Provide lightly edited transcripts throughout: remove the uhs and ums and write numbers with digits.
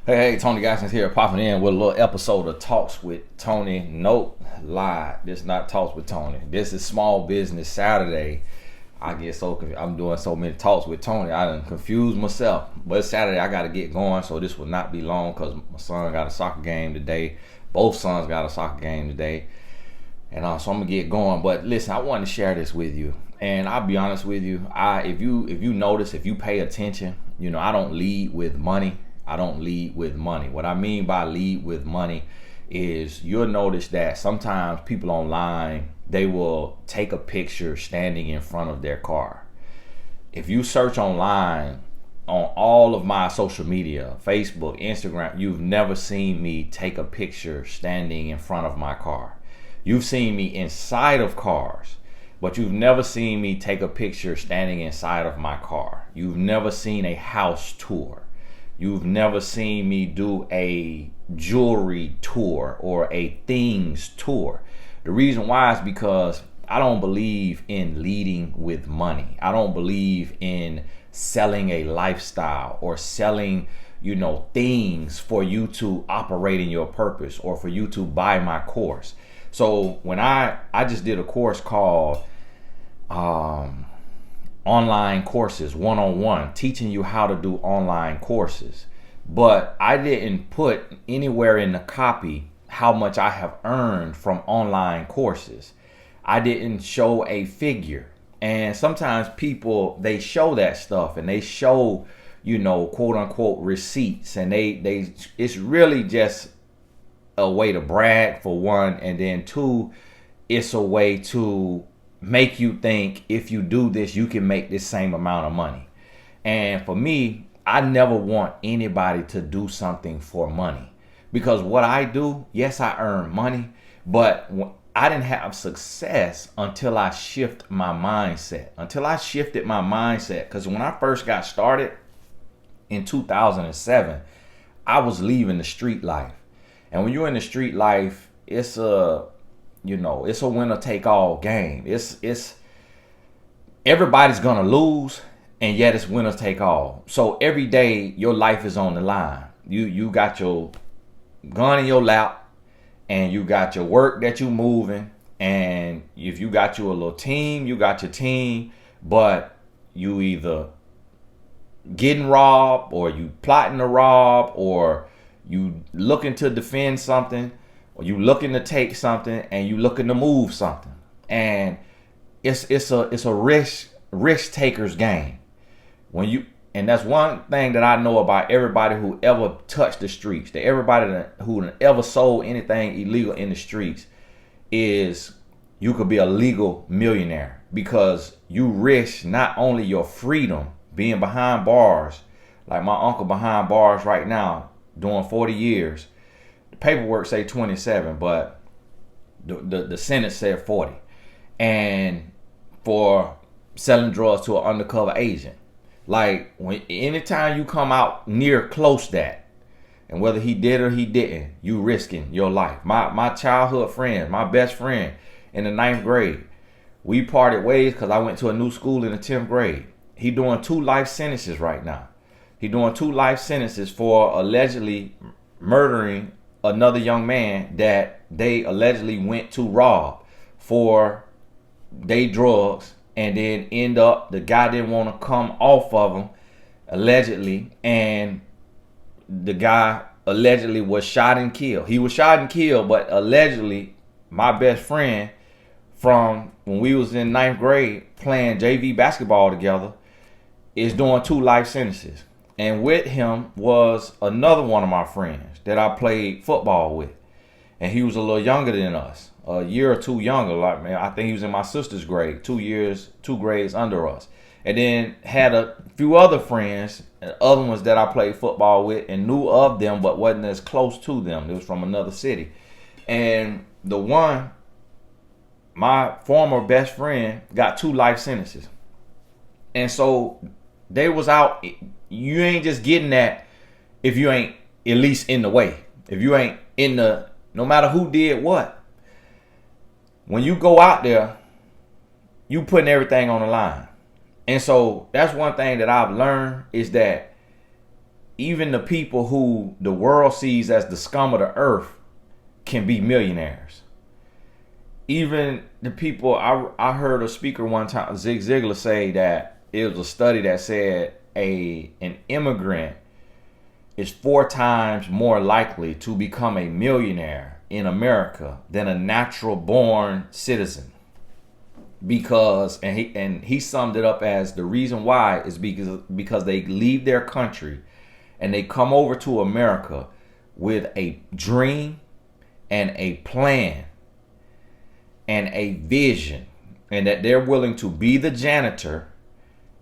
Hey, Tony Gaskins here, popping in with a little episode of Talks with Tony. Nope, lie. This is not Talks with Tony. This is Small Business Saturday. I get so confused. I'm doing so many talks with Tony. I done confused myself. But it's Saturday. I got to get going, so this will not be long because my son got a soccer game today. Both sons got a soccer game today. And so I'm going to get going. But listen, I wanted to share this with you. And I'll be honest with you. If you notice, if you pay attention, I don't lead with money. I don't lead with money. What I mean by lead with money is you'll notice that sometimes people online, they will take a picture standing in front of their car. If you search online on all of my social media, Facebook, Instagram, you've never seen me take a picture standing in front of my car. You've seen me inside of cars, but you've never seen me take a picture standing inside of my car. You've never seen a house tour. You've never seen me do a jewelry tour or a things tour. The reason why is because I don't believe in leading with money. I don't believe in selling a lifestyle or selling, things for you to operate in your purpose or for you to buy my course. So when I just did a course called online courses, one-on-one, teaching you how to do online courses. But I didn't put anywhere in the copy how much I have earned from online courses. I didn't show a figure. And sometimes people, they show that stuff and they show, quote unquote receipts. And they it's really just a way to brag, for one. And then two, it's a way to make you think if you do this, you can make this same amount of money. And for me, I never want anybody to do something for money, because what I do, yes, I earn money, but I didn't have success until I shifted my mindset. Because when I first got started in 2007, I was leaving the street life. And when you're in the street life, it's a winner take all game. It's everybody's gonna lose, and yet it's winner take all. So every day your life is on the line. You got your gun in your lap, and you got your work that you moving, and if you got you a little team, you got your team, but you either getting robbed, or you plotting to rob, or you looking to defend something, or you looking to take something, and you looking to move something. And it's a risk taker's game. And that's one thing that I know about everybody who ever touched the streets, that everybody who ever sold anything illegal in the streets, is you could be a legal millionaire, because you risk not only your freedom being behind bars, like my uncle behind bars right now doing 40 years. Paperwork say 27, but the sentence said 40, and for selling drugs to an undercover agent. Like, anytime you come out near close that, and whether he did or he didn't, you risking your life. My childhood friend, my best friend in the 9th grade, we parted ways because I went to a new school in the 10th grade. He doing 2 life sentences right now. He doing 2 life sentences for allegedly murdering another young man that they allegedly went to rob for they drugs, and then the guy didn't want to come off of him, allegedly, and the guy allegedly was shot and killed. He was shot and killed, but allegedly my best friend from when we was in 9th grade playing JV basketball together is doing 2 life sentences. And with him was another one of my friends that I played football with. And he was a little younger than us, a year or two younger. I think he was in my sister's grade, 2 grades under us. And then had a few other friends, other ones that I played football with and knew of them, but wasn't as close to them. It was from another city. And the one, my former best friend, got 2 life sentences. And so they was out. You ain't just getting that if you ain't at least in the way. If you ain't in the, no matter who did what. When you go out there, you putting everything on the line. And so that's one thing that I've learned, is that even the people who the world sees as the scum of the earth can be millionaires. Even the people, I heard a speaker one time, Zig Ziglar, say that it was a study that said an immigrant is 4 times more likely to become a millionaire in America than a natural born citizen. Because and he summed it up as the reason why is because they leave their country and they come over to America with a dream and a plan and a vision, and that they're willing to be the janitor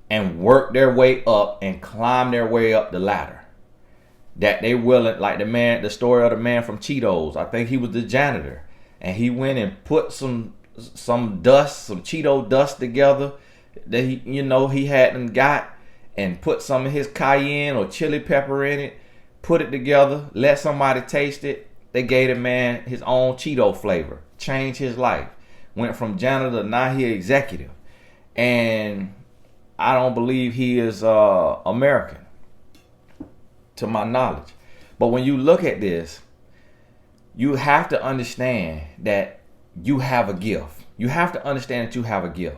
and work their way up and climb their way up the ladder. That they willing, like the story of the man from Cheetos. I think he was the janitor, and he went and put some Cheeto dust together that he hadn't got, and put some of his cayenne or chili pepper in it, put it together, let somebody taste it. They gave the man his own Cheeto flavor, changed his life, went from janitor to now he executive, and I don't believe he is American, to my knowledge. But when you look at this, you have to understand that you have a gift. You have to understand that you have a gift.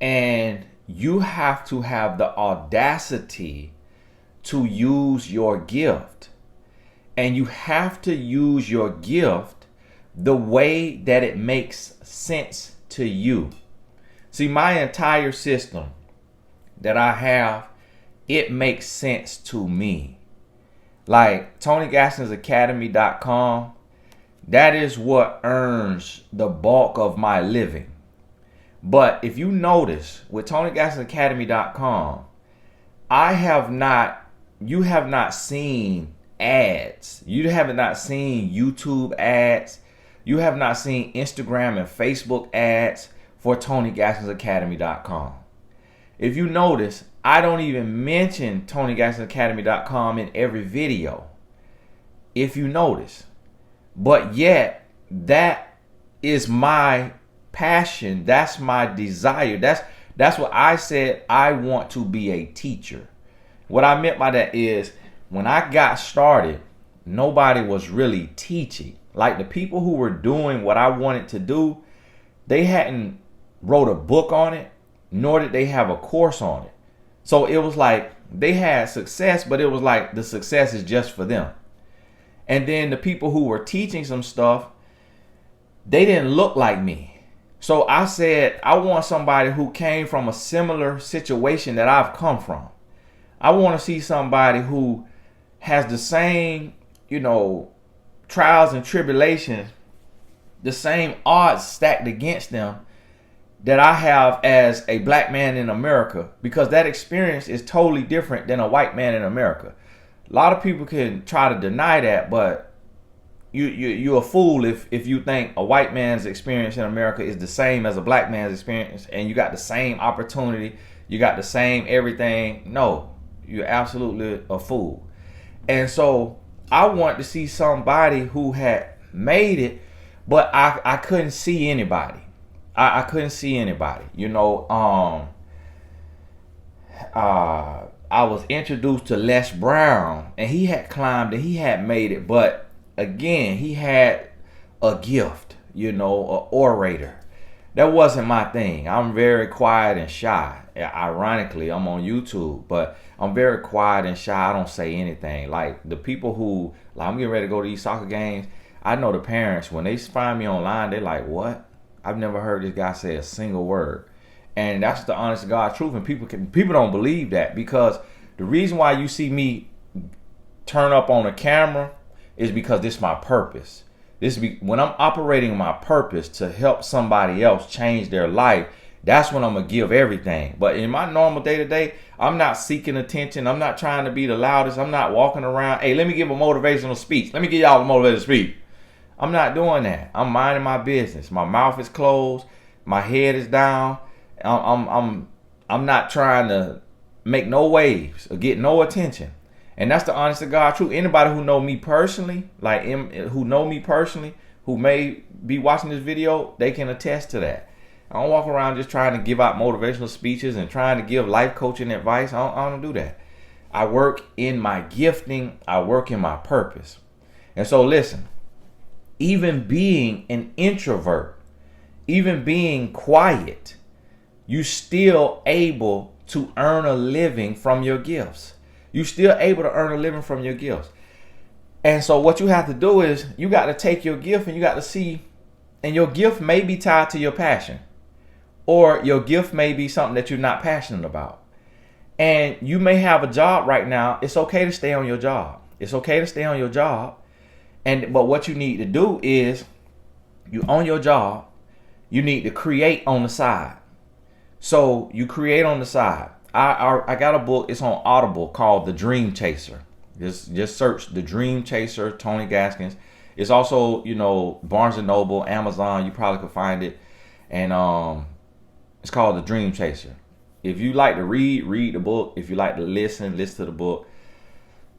And you have to have the audacity to use your gift. And you have to use your gift the way that it makes sense to you. See, my entire system that I have, it makes sense to me. Like TonyGaskinsAcademy.com, that is what earns the bulk of my living. But if you notice with TonyGaskinsAcademy.com, you have not seen ads. You have not seen YouTube ads. You have not seen Instagram and Facebook ads for TonyGaskinsAcademy.com. If you notice, I don't even mention TonyGaskinsAcademy.com in every video, if you notice. But yet, that is my passion. That's my desire. That's what I said. I want to be a teacher. What I meant by that is, when I got started, nobody was really teaching. Like the people who were doing what I wanted to do, they hadn't wrote a book on it, nor did they have a course on it. So it was like they had success, but it was like the success is just for them. And then the people who were teaching some stuff, they didn't look like me. So I said, I want somebody who came from a similar situation that I've come from. I want to see somebody who has the same, trials and tribulations, the same odds stacked against them that I have as a black man in America, because that experience is totally different than a white man in America. A lot of people can try to deny that, but you're a fool if you think a white man's experience in America is the same as a black man's experience and you got the same opportunity, you got the same everything. No, you're absolutely a fool. And so I want to see somebody who had made it, but I couldn't see anybody. I couldn't see anybody. I was introduced to Les Brown, and he had climbed and he had made it, but again, he had a gift, an orator. That wasn't my thing. I'm very quiet and shy. Ironically, I'm on YouTube, but I'm very quiet and shy. I don't say anything. Like the people who, I'm getting ready to go to these soccer games, I know the parents, when they find me online, they're like, what? I've never heard this guy say a single word. And that's the honest to God truth. And people don't believe that, because the reason why you see me turn up on a camera is because this is my purpose. When I'm operating my purpose to help somebody else change their life, that's when I'm going to give everything. But in my normal day-to-day, I'm not seeking attention. I'm not trying to be the loudest. I'm not walking around, hey, let me give a motivational speech. Let me give y'all a motivational speech. I'm not doing that. I'm minding my business. My mouth is closed. My head is down. I'm not trying to make no waves or get no attention. And that's the honest to God truth. Anybody who know me personally, who may be watching this video, they can attest to that. I don't walk around just trying to give out motivational speeches and trying to give life coaching advice. I don't do that. I work in my gifting. I work in my purpose. And so listen, even being an introvert, even being quiet, you still able to earn a living from your gifts. You still able to earn a living from your gifts. And so what you have to do is you got to take your gift and you got to see, and your gift may be tied to your passion, or your gift may be something that you're not passionate about. And you may have a job right now. It's okay to stay on your job. It's okay to stay on your job. But what you need to do is, you own your job, you need to create on the side. So you create on the side. I got a book, it's on Audible, called The Dream Chaser. Just search The Dream Chaser, Tony Gaskins. It's also, Barnes and Noble, Amazon, you probably could find it. And it's called The Dream Chaser. If you like to read the book. If you like to listen to the book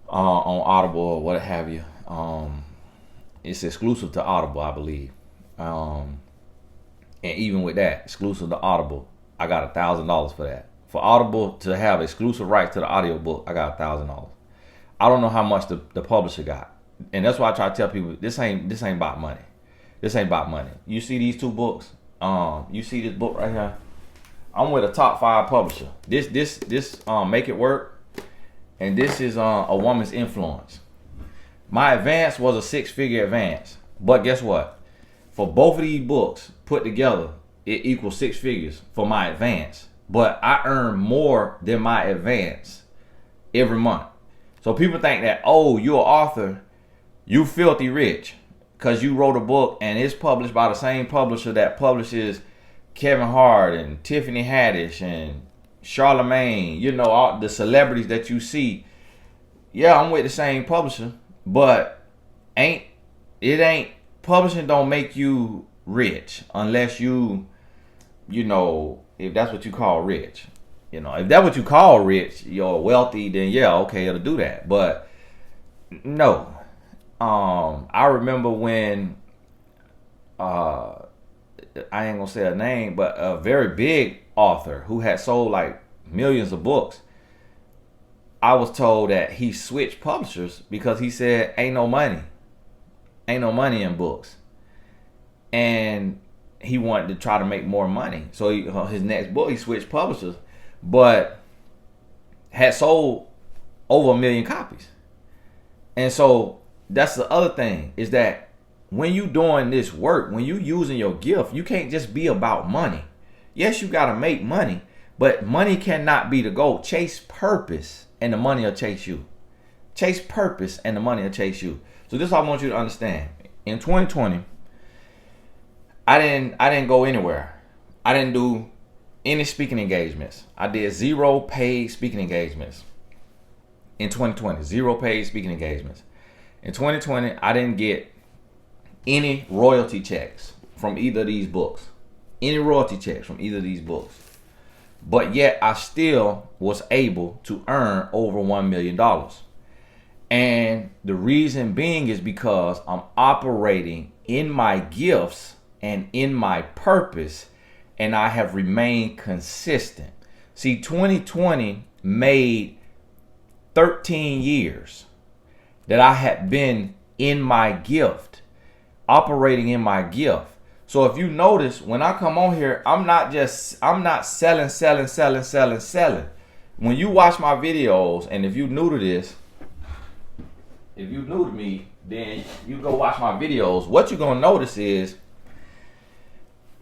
on Audible or what have you. It's exclusive to Audible, I believe. And even with that, exclusive to Audible, I got $1,000 for that. For Audible to have exclusive rights to the audiobook, I got $1,000. I don't know how much the publisher got. And that's why I try to tell people, this ain't about money. This ain't about money. You see these two books? You see this book right here? I'm with a top 5 publisher. This Make It Work, and this is A Woman's Influence. My advance was a 6-figure advance, but guess what? For both of these books put together, it equals 6 figures for my advance. But I earn more than my advance every month. So people think that, oh, you're an author, you filthy rich, because you wrote a book and it's published by the same publisher that publishes Kevin Hart and Tiffany Haddish and Charlemagne, all the celebrities that you see. Yeah, I'm with the same publisher, but publishing don't make you rich unless if that's what you call rich. If that's what you call rich, you're wealthy, then yeah, okay, it'll do that. But no. I remember when I ain't gonna say a name, but a very big author who had sold like millions of books, I was told that he switched publishers because he said ain't no money in books, and he wanted to try to make more money. So his next book, he switched publishers, but had sold over 1 million copies. And so that's the other thing, is that when you doing this work, when you using your gift, you can't just be about money. Yes, you got to make money, but money cannot be the goal. Chase purpose and the money will chase you. Chase purpose and the money will chase you. So this is what I want you to understand. In 2020, I didn't go anywhere. I didn't do any speaking engagements. I did 0 paid speaking engagements. In 2020, 0 paid speaking engagements. In 2020, I didn't get any royalty checks from either of these books. Any royalty checks from either of these books. But yet I still was able to earn over $1 million. And the reason being is because I'm operating in my gifts and in my purpose, and I have remained consistent. See, 2020 made 13 years that I had been in my gift, operating in my gift. So if you notice, when I come on here, I'm not selling. When you watch my videos, and if you're new to this, if you're new to me, then you go watch my videos. What you're going to notice is,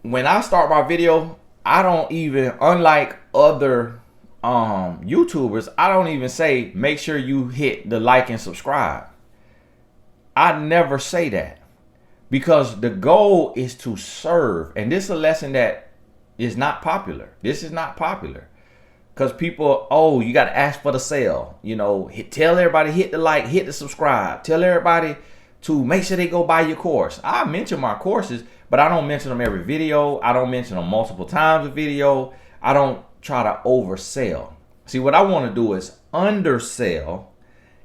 when I start my video, I don't even, unlike other YouTubers, I don't even say, make sure you hit the like and subscribe. I never say that, because the goal is to serve. And this is a lesson that is not popular. This is not popular, because people, oh, you got to ask for the sale. Tell everybody, hit the like, hit the subscribe. Tell everybody to make sure they go buy your course. I mention my courses, but I don't mention them every video. I don't mention them multiple times a video. I don't try to oversell. See, what I want to do is undersell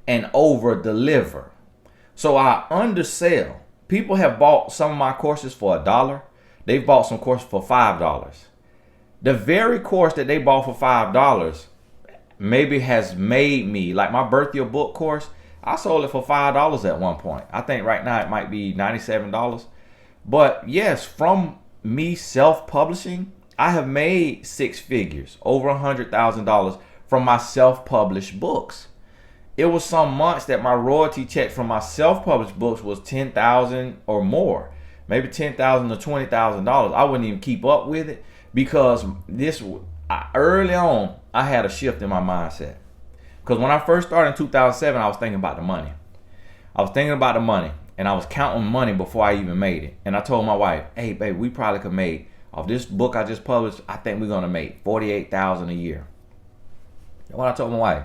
and over deliver. So I undersell. People have bought some of my courses for $1. They've bought some courses for $5. The very course that they bought for $5, maybe has made me, like my Birth Your Book course, I sold it for $5 at one point. I think right now it might be $97. But yes, from me self-publishing, I have made six figures, over $100,000 from my self-published books. It was some months that my royalty check from my self-published books was $10,000 or more, maybe $10,000 to $20,000. I wouldn't even keep up with it because early on I had a shift in my mindset. Because when I first started in 2007, I was thinking about the money. And I was counting money before I even made it. And I told my wife, "Hey, babe, we probably could make off this book I just published. I think we're gonna make $48,000 a year." And when I told my wife,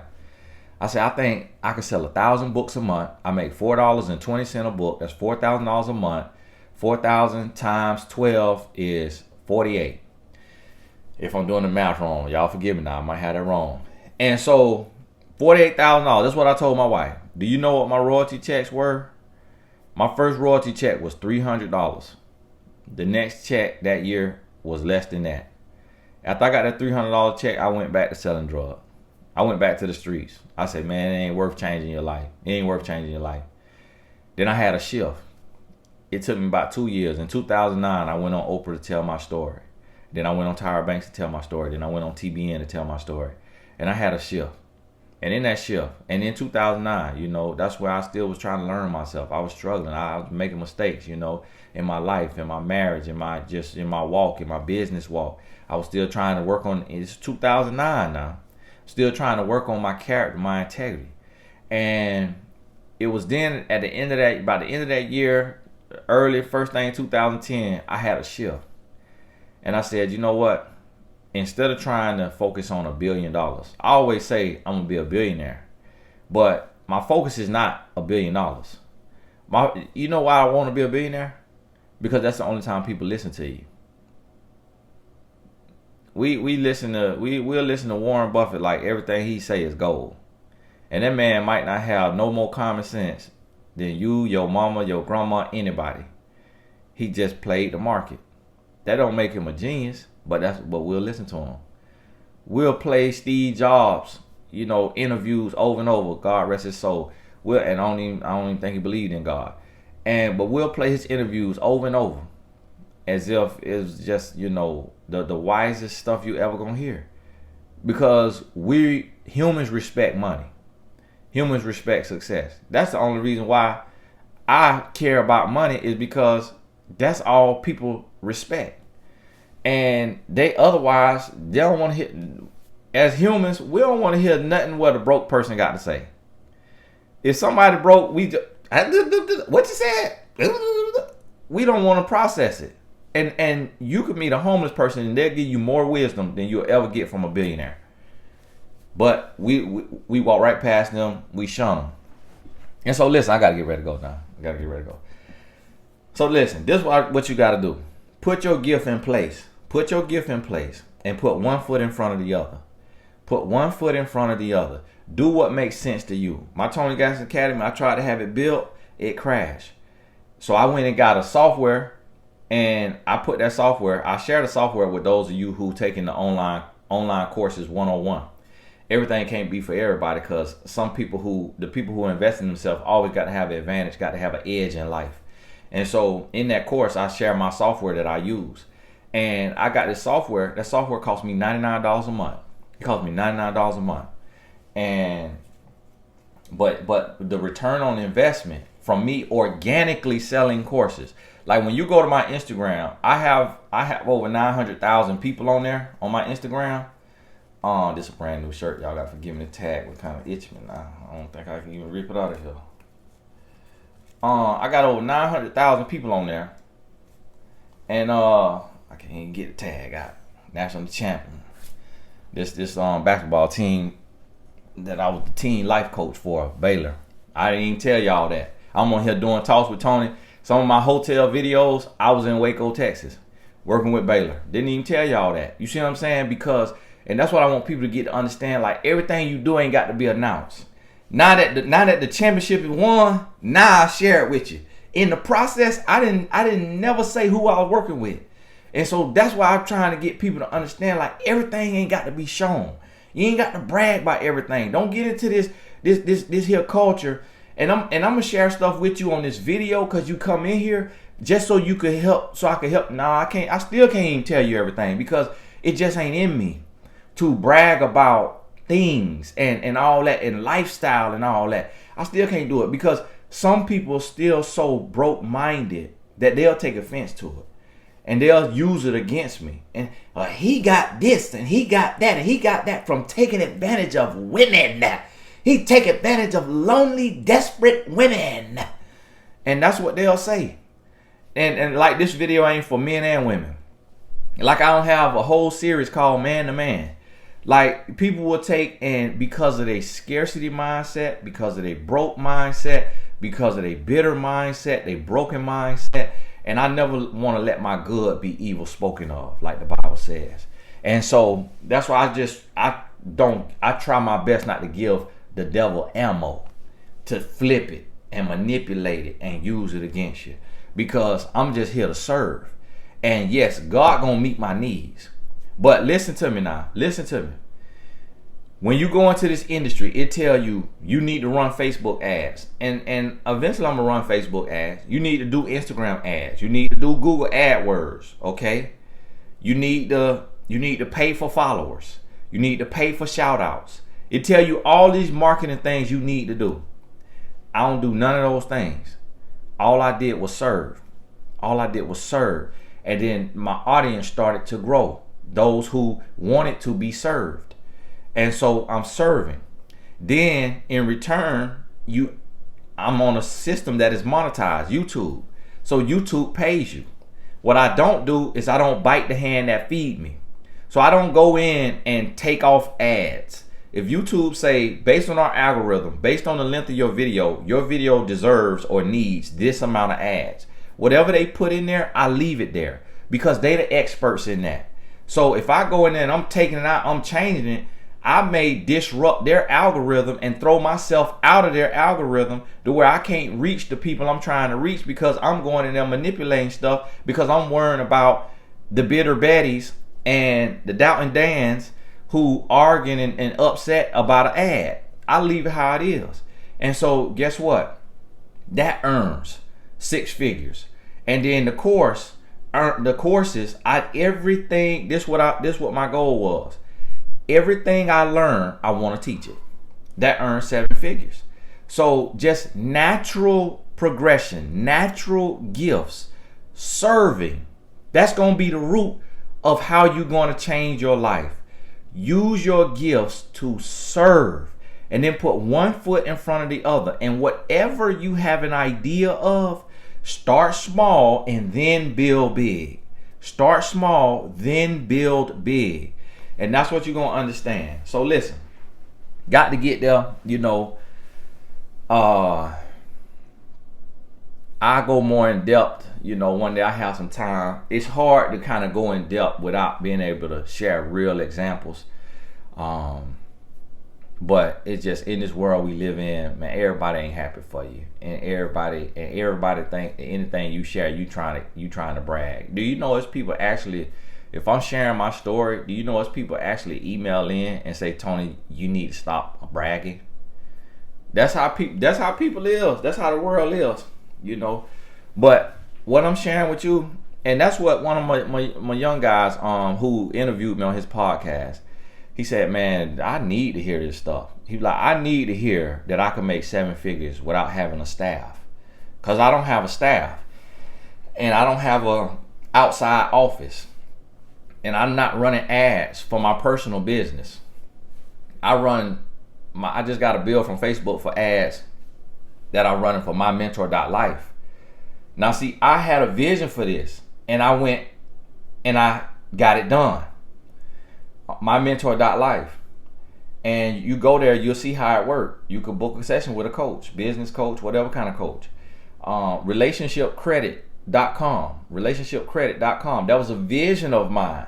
I said, "I think I could sell 1,000 books a month. I make $4.20 a book. That's $4,000 a month. 4,000 times 12 is 48. If I'm doing the math wrong, y'all forgive me now. I might have that wrong. And so $48,000. That's what I told my wife. Do you know what my royalty checks were? My first royalty check was $300. The next check that year was less than that. After I got that $300 check, I went back to selling drugs. I went back to the streets. I said, man, it ain't worth changing your life. It ain't worth changing your life. Then I had a shift. It took me about 2 years. In 2009, I went on Oprah to tell my story. Then I went on Tyra Banks to tell my story. Then I went on TBN to tell my story. And I had a shift. And in that shift, and in 2009, that's where I still was trying to learn myself. I was struggling. I was making mistakes, in my life, in my marriage, in my walk, in my business walk. I was still trying to work on, it's 2009 now. Still trying to work on my character, my integrity. And it was then by the end of that year, first thing 2010, I had a shift. And I said, you know what? Instead of trying to focus on $1 billion, I always say I'm gonna be a billionaire, but my focus is not $1 billion. You know why I want to be a billionaire? Because that's the only time people listen to you. We'll listen to Warren Buffett like everything he say is gold, and that man might not have no more common sense than you, your mama, your grandma, anybody. He just played the market. That don't make him a genius. But we'll listen to him. We'll play Steve Jobs, interviews over and over. God rest his soul. I don't even think he believed in God. But we'll play his interviews over and over, as if it's just the wisest stuff you ever gonna hear. Because humans respect money. Humans respect success. That's the only reason why I care about money, is because that's all people respect. And they don't want to hear, as humans, we don't want to hear nothing what a broke person got to say. If somebody broke, what you said? We don't want to process it. And you could meet a homeless person and they'll give you more wisdom than you'll ever get from a billionaire. But we walk right past them, we shun them. And so listen, I got to get ready to go now. So listen, this is what you got to do. Put your gift in place. And put one foot in front of the other. Do what makes sense to you. My Tony Gaskins Academy, I tried to have it built. It crashed. So I went and got a software, and I share the software with those of you who taking the online courses 101. Everything can't be for everybody, because the people who invest in themselves always got to have an advantage, got to have an edge in life. And so in that course, I share my software that I use. And I got this software. That software cost me $99 a month. It cost me $99 a month. And but the return on investment from me organically selling courses. Like when you go to my Instagram, I have over 900,000 people on there on my Instagram. This is a brand new shirt. Y'all gotta forgive me, the tag was kind of itching now. I don't think I can even rip it out of here. I got over 900,000 people on there. And I can't even get the tag out. National champion. This basketball team that I was the team life coach for, Baylor. I didn't even tell y'all that. I'm on here doing talks with Tony. Some of my hotel videos, I was in Waco, Texas, working with Baylor. Didn't even tell y'all that. You see what I'm saying? Because, and that's what I want people to get to understand. Like, everything you do ain't got to be announced. Now that the championship is won, now I share it with you. In the process, I didn't never say who I was working with. And so that's why I'm trying to get people to understand, like, everything ain't got to be shown. You ain't got to brag about everything. Don't get into this here culture. And I'm gonna share stuff with you on this video because you come in here just so you could help, so I could help. Nah, I can't. I still can't even tell you everything because it just ain't in me to brag about things and all that and lifestyle and all that. I still can't do it because some people are still so broke-minded that they'll take offense to it and they'll use it against me. And he got this and he got that and he got that from taking advantage of women. He take advantage of lonely, desperate women. And that's what they'll say. And like this video ain't for men and women. Like I don't have a whole series called Man to Man. Like people will take, and because of their scarcity mindset, because of their broke mindset, because of their bitter mindset, their broken mindset, and I never want to let my good be evil spoken of, like the Bible says. And so that's why I try my best not to give the devil ammo to flip it and manipulate it and use it against you, because I'm just here to serve. And yes, God gonna meet my needs. But listen to me now. Listen to me. When you go into this industry, it tell you need to run Facebook ads. And eventually I'm going to run Facebook ads. You need to do Instagram ads. You need to do Google AdWords, okay? You need to pay for followers. You need to pay for shout outs. It tell you all these marketing things you need to do. I don't do none of those things. All I did was serve. All I did was serve. And then my audience started to grow. Those who wanted to be served. And so I'm serving. Then in return, I'm on a system that is monetized, YouTube. So YouTube pays you. What I don't do is I don't bite the hand that feed me. So I don't go in and take off ads. If YouTube say, based on our algorithm, based on the length of your video deserves or needs this amount of ads. Whatever they put in there, I leave it there because they the experts in that. So if I go in there and I'm taking it out, I'm changing it, I may disrupt their algorithm and throw myself out of their algorithm to where I can't reach the people I'm trying to reach because I'm going in there manipulating stuff because I'm worrying about the bitter Bettys and the Doubting Dans who arguing and upset about an ad. I leave it how it is. And so guess what? That earns 6 figures. And then the courses, everything, this what my goal was. Everything I learn, I want to teach it. That earns 7 figures. So just natural progression, natural gifts, serving. That's going to be the root of how you're going to change your life. Use your gifts to serve and then put one foot in front of the other. And whatever you have an idea of, start small and then build big. Start small, then build big. And that's what you're going to understand. So listen, got to get there, I go more in depth, one day I have some time. It's hard to kind of go in depth without being able to share real examples. But it's just in this world we live in, man, everybody ain't happy for you. And everybody think anything you share, you trying to brag. Do you know it's people actually, if I'm sharing my story, do you know it's people actually email in and say, Tony, you need to stop bragging? That's how people live. That's how the world lives, But what I'm sharing with you, and that's what one of my young guys who interviewed me on his podcast, he said, man, I need to hear this stuff. He was like, I need to hear that I can make 7 figures without having a staff. Because I don't have a staff. And I don't have a outside office. And I'm not running ads for my personal business. I just got a bill from Facebook for ads that I'm running for my mentor.life. Now see, I had a vision for this and I went and I got it done. My mentor.life. And you go there, you'll see how it works. You could book a session with a coach, business coach, whatever kind of coach. Relationshipcredit.com. That was a vision of mine,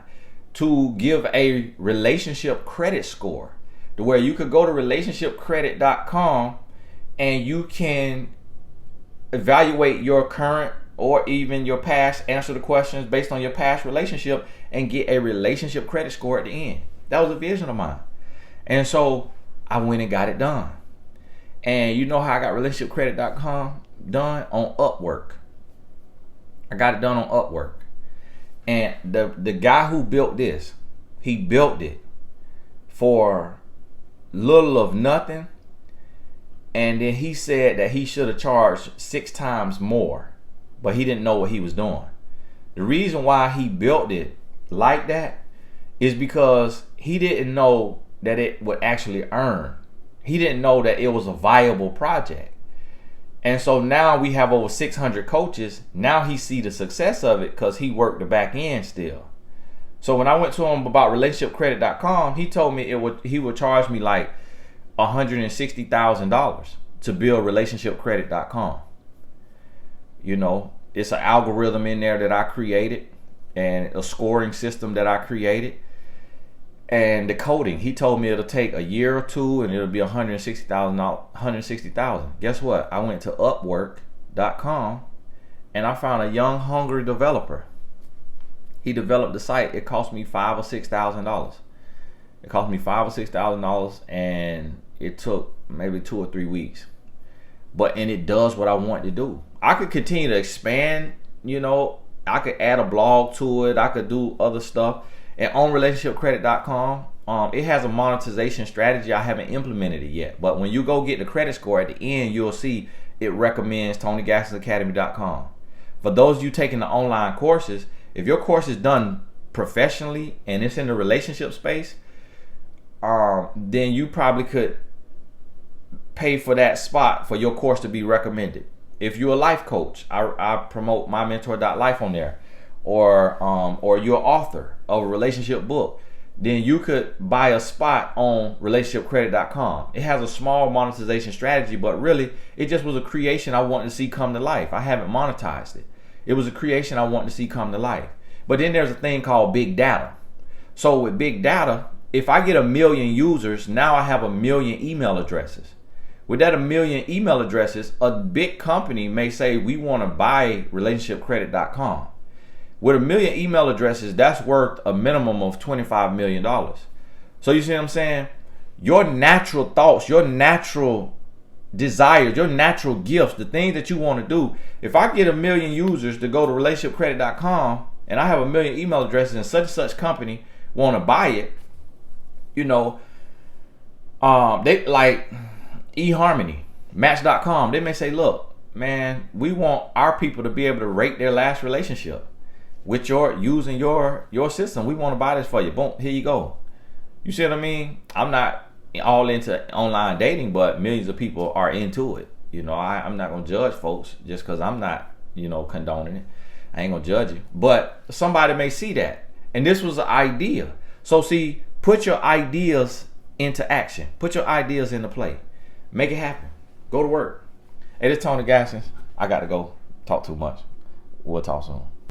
to give a relationship credit score to where you could go to relationshipcredit.com and you can evaluate your current or even your past, answer the questions based on your past relationship and get a relationship credit score at the end. That was a vision of mine. And so I went and got it done. And you know how I got relationshipcredit.com done? On Upwork. I got it done on Upwork. And the guy who built this, he built it for little of nothing. And then he said that he should have charged 6 times more, but he didn't know what he was doing. The reason why he built it like that is because he didn't know that it would actually earn. He didn't know that it was a viable project. And so now we have over 600 coaches. Now he see the success of it because he worked the back end still. So when I went to him about relationshipcredit.com, he told me he would charge me like $160,000 to build relationshipcredit.com. You know, it's an algorithm in there that I created and a scoring system that I created. And the coding, he told me it'll take a year or two and it'll be $160,000. Guess what? I went to Upwork.com and I found a young, hungry developer. He developed the site. It cost me $5,000 or $6,000. It cost me $5,000 or $6,000, and it took maybe 2 or 3 weeks. And it does what I want to do. I could continue to expand. You know, I could add a blog to it. I could do other stuff. And on relationshipcredit.com, it has a monetization strategy. I haven't implemented it yet. But when you go get the credit score at the end, you'll see it recommends TonyGaskisAcademy.com. For those of you taking the online courses, if your course is done professionally and it's in the relationship space, then you probably could pay for that spot for your course to be recommended. If you're a life coach, I promote mymentor.life on there. Or you're an author of a relationship book, then you could buy a spot on relationshipcredit.com. It has a small monetization strategy, but really it just was a creation I wanted to see come to life. I haven't monetized it. It was a creation I wanted to see come to life. But then there's a thing called big data. So with big data, if I get 1 million users, now I have 1 million email addresses. With that 1 million email addresses, a big company may say, we want to buy relationshipcredit.com. With 1 million email addresses, that's worth a minimum of $25 million. So you see what I'm saying? Your natural thoughts, your natural desires, your natural gifts, the things that you want to do. If I get 1 million users to go to relationshipcredit.com and I have 1 million email addresses and such company want to buy it, you know, they like eHarmony, Match.com. They may say, look, man, we want our people to be able to rate their last relationship. With using your system, we want to buy this for you. Boom, here you go. You see what I mean? I'm not all into online dating, but millions of people are into it. You know, I'm not gonna judge folks just because I'm not, you know, condoning it. I ain't gonna judge you. But somebody may see that. And this was an idea. So see, put your ideas into action. Put your ideas into play. Make it happen. Go to work. Hey, this is Tony Gaskins. I got to go. Talk too much. We'll talk soon.